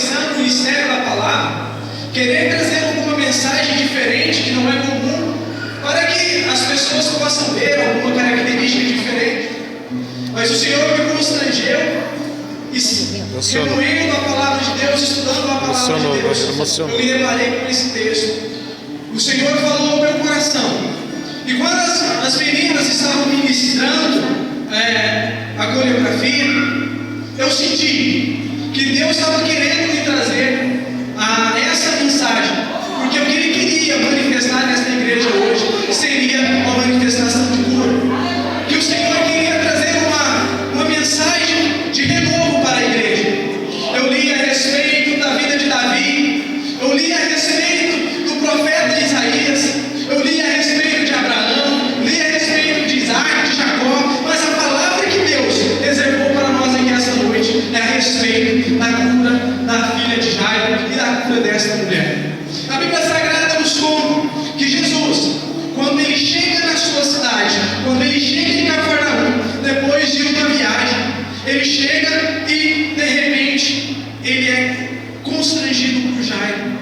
começando o ministério da palavra, querer trazer alguma mensagem diferente, que não é comum, para que as pessoas possam ver alguma característica diferente. Mas o Senhor me constrangeu, e remoendo a palavra de Deus, estudando a palavra de Deus, eu me deparei com esse texto. O Senhor falou ao meu coração. E quando as meninas estavam ministrando a coreografia, eu senti que Deus estava querendo me trazer essa mensagem, porque o que Ele queria manifestar nesta igreja hoje seria uma manifestação de cura. Que o Senhor queria trazer uma mensagem de renovo para a igreja. Eu li a respeito da vida de Davi, eu li a respeito do profeta Isaías, eu li a respeito de Abraão, li a respeito de Isaac, de Jacó, mas a palavra que Deus reservou para nós aqui esta noite é a respeito da cura da filha de Jairo e da cura desta mulher. A Bíblia Sagrada nos conta que Jesus, quando Ele chega na sua cidade, quando Ele chega em Cafarnaum, depois de uma viagem, Ele chega e de repente Ele é constrangido por Jairo,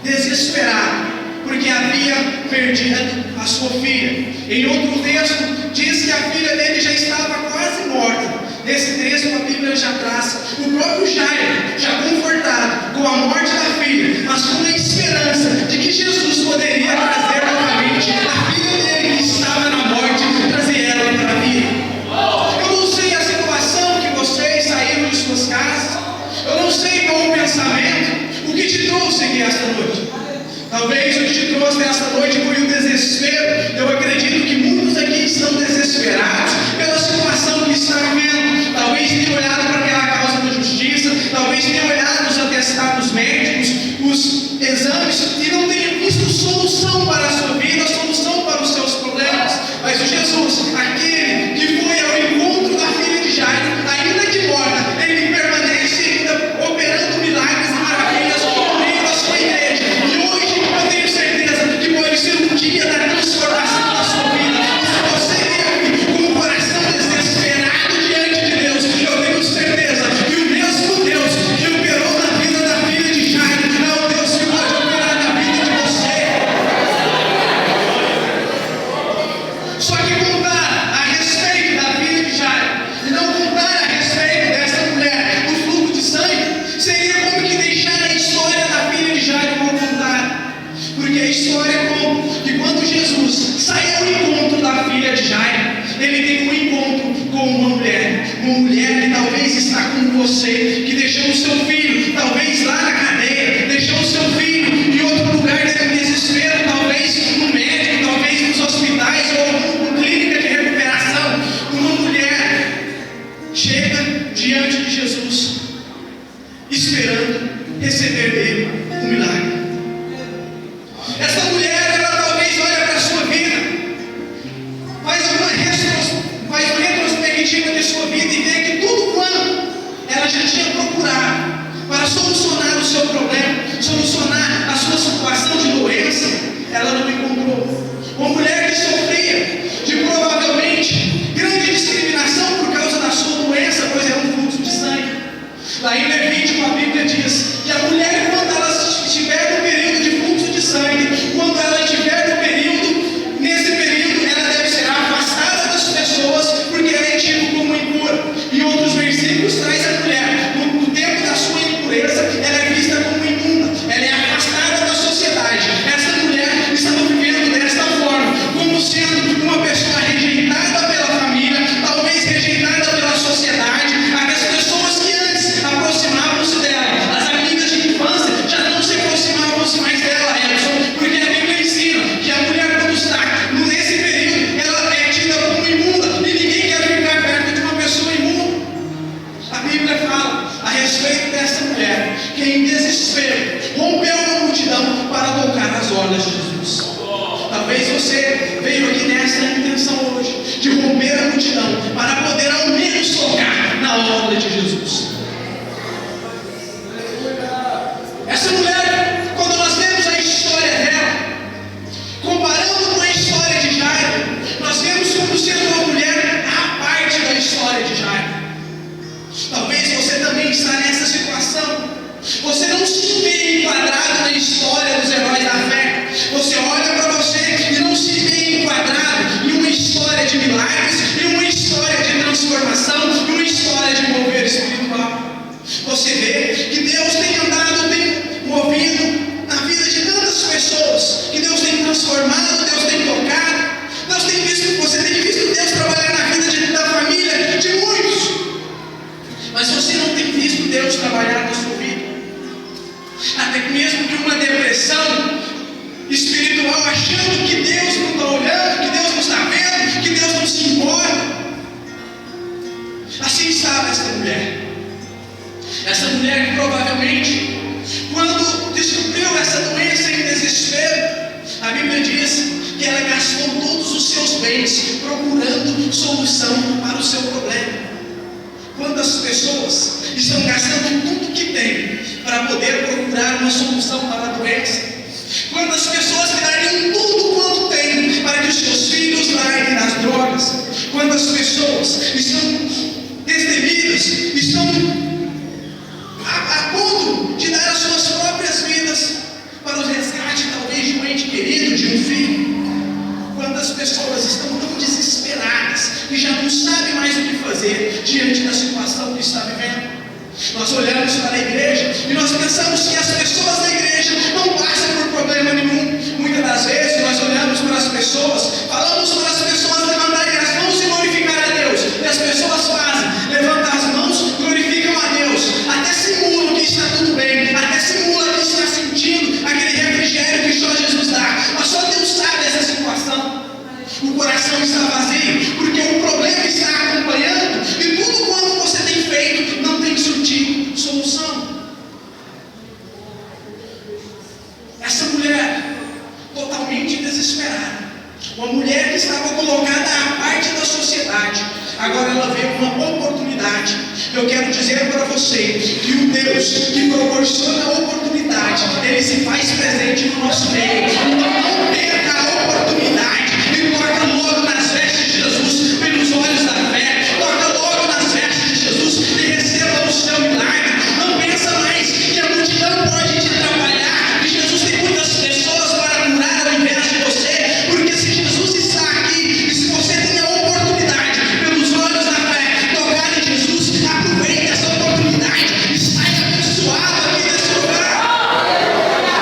desesperado, porque havia perdido a sua filha. Em outro texto diz que a filha dele já estava quase morta. Nesse texto a Bíblia já traça o próprio Jairo, já confortado com a morte da filha, mas com a esperança de que Jesus poderia trazer novamente a filha dele que estava na morte, trazer ela para a vida. Eu não sei a situação que vocês saíram de suas casas, eu não sei qual o pensamento, o que te trouxe aqui esta noite. Talvez o que te trouxe esta noite foi o desespero. Eu acredito que muitos aqui estão desesperados pela situação que estão vivendo. Talvez tenham olhado para aquela causa da justiça, talvez tenham olhado os atestados médicos, os exames, e não tenham visto solução para a sua vida, solução para os seus problemas. Mas o Jesus, aquele que foi ao encontro da filha de Jairo, ainda que morta, Ele permanece ainda operando milagres e maravilhas no meio da sua igreja. E hoje eu tenho certeza que pode ser um dia da transformação da sua vida. Se você vive com o coração desesperado diante de Deus, eu tenho certeza que o mesmo Deus que operou na vida da filha de Jairo é o Deus que pode operar na vida de você. Só que contar a respeito da filha de Jairo e não contar a respeito dessa mulher do fluxo de sangue seria como que deixar a história da filha de Jairo mal contada. Porque a história conta que quando Jesus sai ao encontro da filha de Jairo, Ele tem um encontro com uma mulher que talvez está com você, que deixou o seu filho, talvez lá na cadeia, deixou o seu filho em outro lugar de desespero, talvez no médico, talvez nos hospitais ou em clínica de recuperação. Uma mulher chega diante de Jesus, esperando receber dele um milagre. Essa mulher, ela talvez olha para a sua vida, faz uma retrospectiva de sua vida e vê que tudo quanto ela já tinha procurado para solucionar o seu problema, solucionar a sua situação de doença, ela não encontrou. Uma mulher que sofria de provavelmente grande discriminação por causa da sua doença, pois era um fluxo de sangue. Lá em Levítico a Bíblia diz que a mulher, quando ela estiver no período de fluxo de sangue, quando ela estiver no período, nesse período ela deve ser afastada das pessoas, porque ela é tida como impura. Em outros versículos traz a mulher, no tempo da sua impureza, ela é vista como imunda, ela é afastada da sociedade. Essa mulher estava vivendo desta forma, como sendo uma pessoa rejeitada pela família, talvez rejeitada pela sociedade. As pessoas que antes aproximavam-se dela, as amigas de infância, já não se aproximavam-se mais dela, Edson, porque a Bíblia ensina que a mulher, quando está nesse período, ela é tida como imunda, e ninguém quer ficar perto de uma pessoa imunda. A Bíblia esta mulher. Essa mulher que provavelmente, quando descobriu essa doença em desespero, a Bíblia diz que ela gastou todos os seus bens procurando solução para o seu problema. Quantas pessoas estão gastando tudo que tem para poder procurar uma solução para a doença? Quantas pessoas que dariam tudo quanto tem para que os seus filhos larguem das drogas? Quantas pessoas estão destemidas, estão a ponto de dar as suas próprias vidas para o resgate talvez de um ente querido, de um filho? Quantas pessoas estão tão desesperadas e já não sabem mais o que fazer diante da situação que está vivendo? Nós olhamos para a igreja e nós pensamos que as pessoas da igreja não passam por problema nenhum. Muitas das vezes nós olhamos para as pessoas, falamos para as pessoas levantarem as mãos e glorificar a Deus, e as pessoas fazem, levantam as mãos, glorificam a Deus, até simulam que está tudo bem, até simulam que está sentindo aquele refrigério que só Jesus dá, mas só Deus sabe dessa situação. O coração está vazio, porque o problema está acompanhando, e tudo quanto você tem feito não tem surtido solução. Essa mulher, totalmente desesperada, uma mulher que estava colocada à parte da sociedade, agora ela vê uma oportunidade. Eu quero dizer para você que o Deus que proporciona a oportunidade, Ele se faz presente no nosso meio. Então não perca a oportunidade e toca logo nas vestes de Jesus, pelos olhos da fé, toca logo nas vestes de Jesus e receba o seu milagre. Não pensa mais que a multidão pode te atrapalhar, que Jesus tem muitas pessoas para curar ao invés de você, porque se Jesus está aqui e se você tem a oportunidade, pelos olhos da fé, tocar em Jesus, aproveite essa oportunidade e saia abençoado aqui nesse lugar.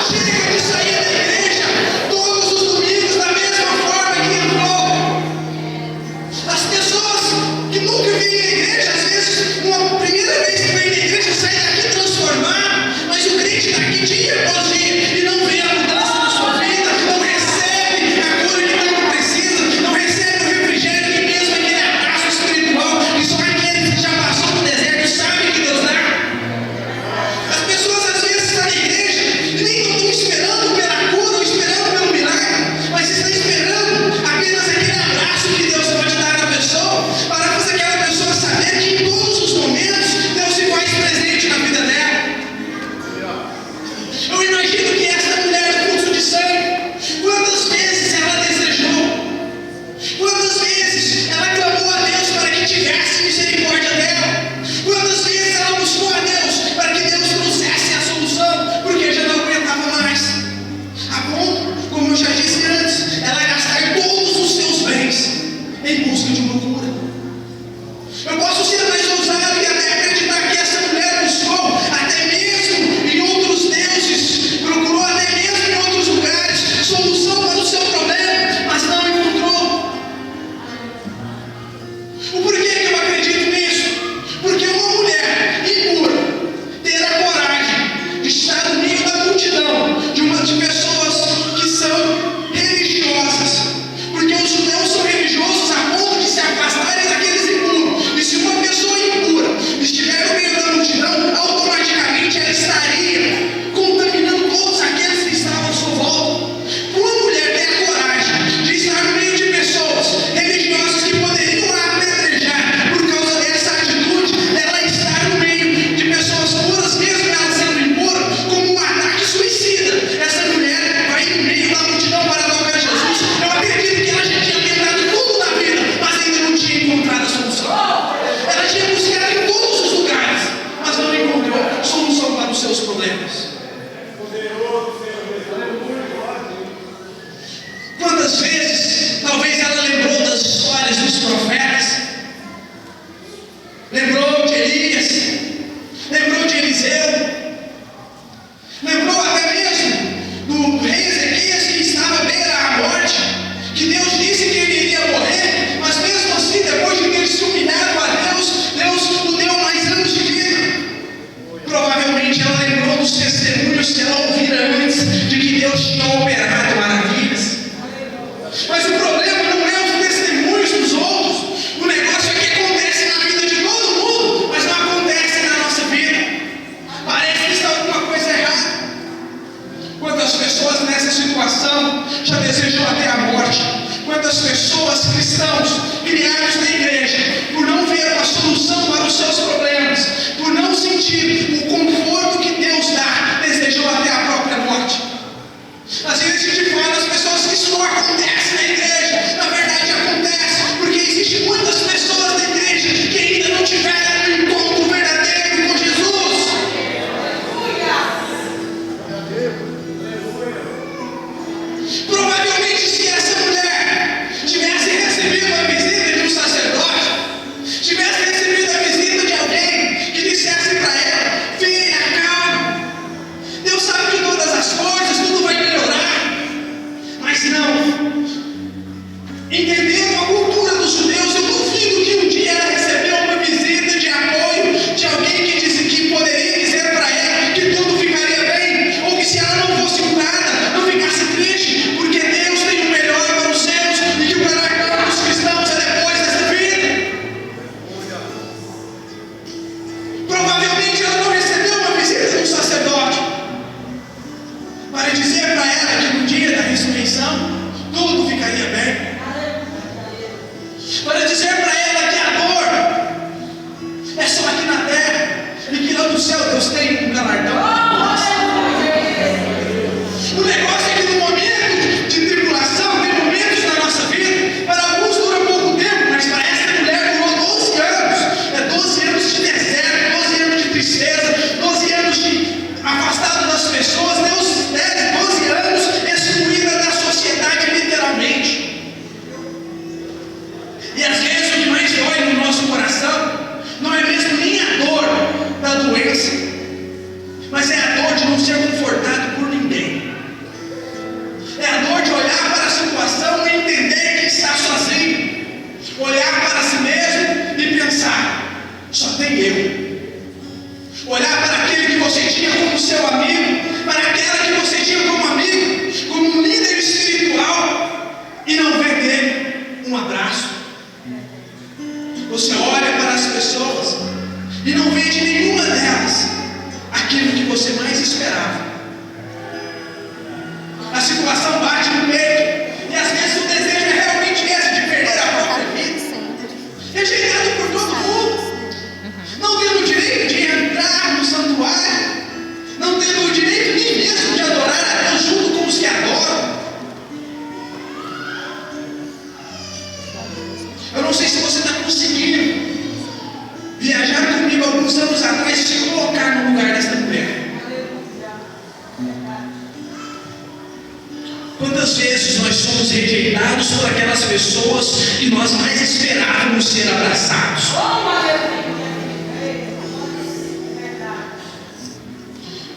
Chega de sair da igreja todos os domingos da mesma forma que entrou. As pessoas que nunca vêm na igreja, às vezes, uma primeira vez que vem na igreja, sai daqui transformado, mas o crente daqui dia após dia e não vê a mudança na sua vida, não recebe a cura que tanto precisa, não recebe o refrigério que mesmo aquele abraço espiritual, e só aquele que já passou no deserto sabe que Deus dá. As pessoas às vezes estão na igreja e nem estão esperando pela cura ou esperando pelo milagre, mas estão esperando apenas aquele abraço que Deus pode dar à pessoa, para fazer aquela pessoa saber que em todos os momentos Deus se faz presente na vida dela. Eu imagino que essa mulher do fluxo de sangue, quantas vezes ela desejou, quantas vezes ela clamou a Deus para que tivesse misericórdia dela, quantas vezes ela buscou a Deus para que Deus trouxesse a solução, porque já não aguentava mais, a ponto, como eu já disse antes, ela gastar todos os seus bens em busca de uma cura. Eu posso ser mais ousado e até acreditar que essa mulher buscou até mesmo em outros deuses, procurou até mesmo em outros lugares solução para o seu problema, mas não encontrou. O porquê que eu acredito nisso? Porque uma mulher impura ter a coragem de estar no meio da multidão de pessoas que são religiosas, porque os judeus são religiosos a ponto de se afastarem daqueles impuros, e se uma pessoa impura estiver no meio da multidão, automaticamente ela estaria contaminando todos aqueles que estavam à sua volta. Uma mulher tem a coragem de estar no meio de pessoas religiosas que poderiam a apedrejar por causa dessa atitude, ela estar no meio de pessoas puras, mesmo ela sendo impura, como um ataque suicida. Essa mulher vai no meio da multidão para tocar Jesus. Eu acredito que ela já tinha tentado tudo na vida, mas ainda não tinha encontrado a solução. Ela tinha buscado em todos os lugares, mas não encontrou solução para os seus problemas. Quantas vezes, talvez ela lembrou das histórias dos profetas, lembrou de Elias, lembrou de Eliseu, lembrou até mesmo do rei Ezequias que estava à beira da morte, que Deus disse que ele iria morrer, mas mesmo assim, depois de ter se humilhado a Deus, Deus o deu mais anos de vida. Provavelmente ela lembrou dos testemunhos que ela ouvira antes de que Deus tinha operado maravilhas. Mas o problema não é os testemunhos dos outros, o negócio é que acontece na vida de todo mundo, mas ressurreição, tudo ficaria bem. Para dizer para ela que a dor é só aqui na terra e que lá no céu Deus tem um galardão. O negócio é que no momento de tribulação, tem momentos na nossa vida, para alguns dura pouco tempo, mas para essa mulher durou 12 anos. 12 anos de deserto, 12 anos de tristeza, 12 anos de afastado das pessoas, 12 anos excluída da sociedade, literalmente. E às vezes o que mais dói no nosso coração não é mesmo nem a dor da doença, mas é a dor de não ser confortado por ninguém. É a dor de olhar para a situação e entender que está sozinho. Olhar para si mesmo e pensar, só tem eu. Olhar para aquele que você tinha como seu amigo, para aquela que você tinha como amigo, como um líder espiritual, e não ver nele um abraço. Você olha para as pessoas e não vê de nenhuma delas aquilo que você mais esperava. A situação bate no peito e às vezes o desejo é realmente esse, de perder a própria vida, rejeitado por todo mundo, não tendo o direito de entrar no santuário, não tendo o direito nem mesmo de adorar a Deus junto com os que adoram. Eu não sei se você está conseguindo viajar comigo alguns anos atrás e se colocar no lugar desta mulher. Quantas vezes nós somos rejeitados por aquelas pessoas que nós mais esperávamos ser abraçados?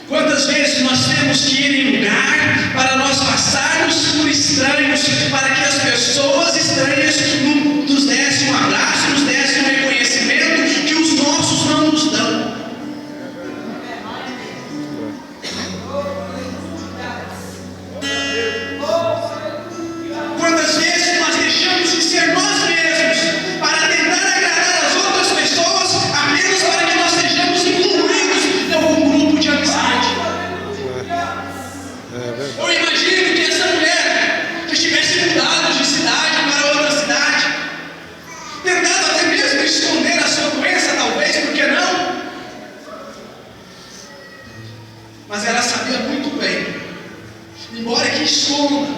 Quantas vezes nós temos que ir em lugar para nós passarmos por estranhos, para que as pessoas estranhas nos dessem um abraço, nos dessem um reconhecimento que os nossos não nos dão. Quantas vezes nós deixamos de ser nós mesmos para tentar agradar as outras pessoas apenas para que nós sejamos incluídos em algum grupo de amizade? Eu imagino que essa mulher que tivesse mudado de cidade para outra cidade, tentado até mesmo esconder a sua doença, talvez, por que não? Mas ela sabia muito bem, embora que esconda,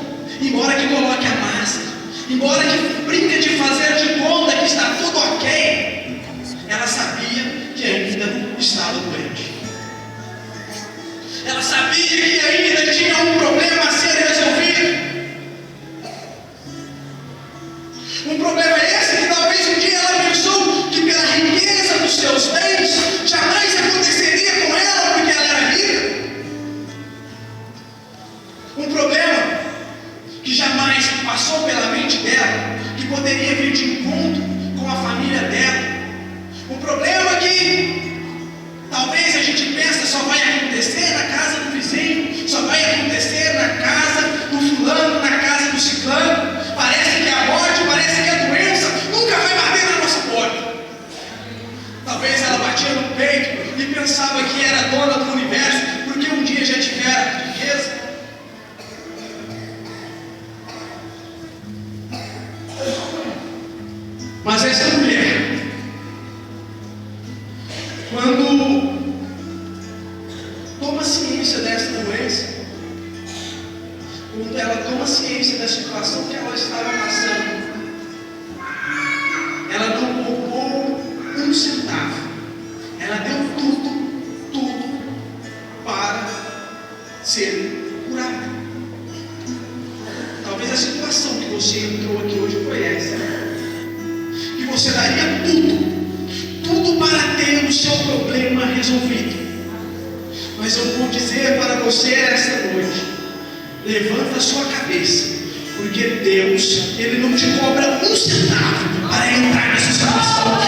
embora que coloque a máscara, embora que brinque de fazer de conta que está tudo ok, ela sabia que ainda estava doente. Ela sabia que ainda tinha um problema a ser resolvido. Um problema esse que talvez um dia ela pensou que pela riqueza dos seus bens jamais aconteceria com ela porque ela era rica. Um problema que jamais passou pela mente dela, que poderia vir de encontro com a família dela. Um problema que talvez a gente pensa só vai acontecer na casa do vizinho, só vai acontecer na casa do fulano, na casa do ciclano. Parece que a morte, parece que a doença nunca vai bater na nossa porta. Talvez ela batia no peito e pensava que era dona do universo, porque um dia já tivera riqueza. Mas essa mulher, quando toma ciência dessa doença, quando ela toma ciência da situação que ela estava passando, ela não poupou um centavo, ela deu tudo para ser curada. Talvez a situação que você entrou aqui hoje foi essa. Você daria tudo para ter o seu problema resolvido. Mas eu vou dizer para você esta noite: levanta a sua cabeça, porque Deus, Ele não te cobra um centavo para entrar nessa situação.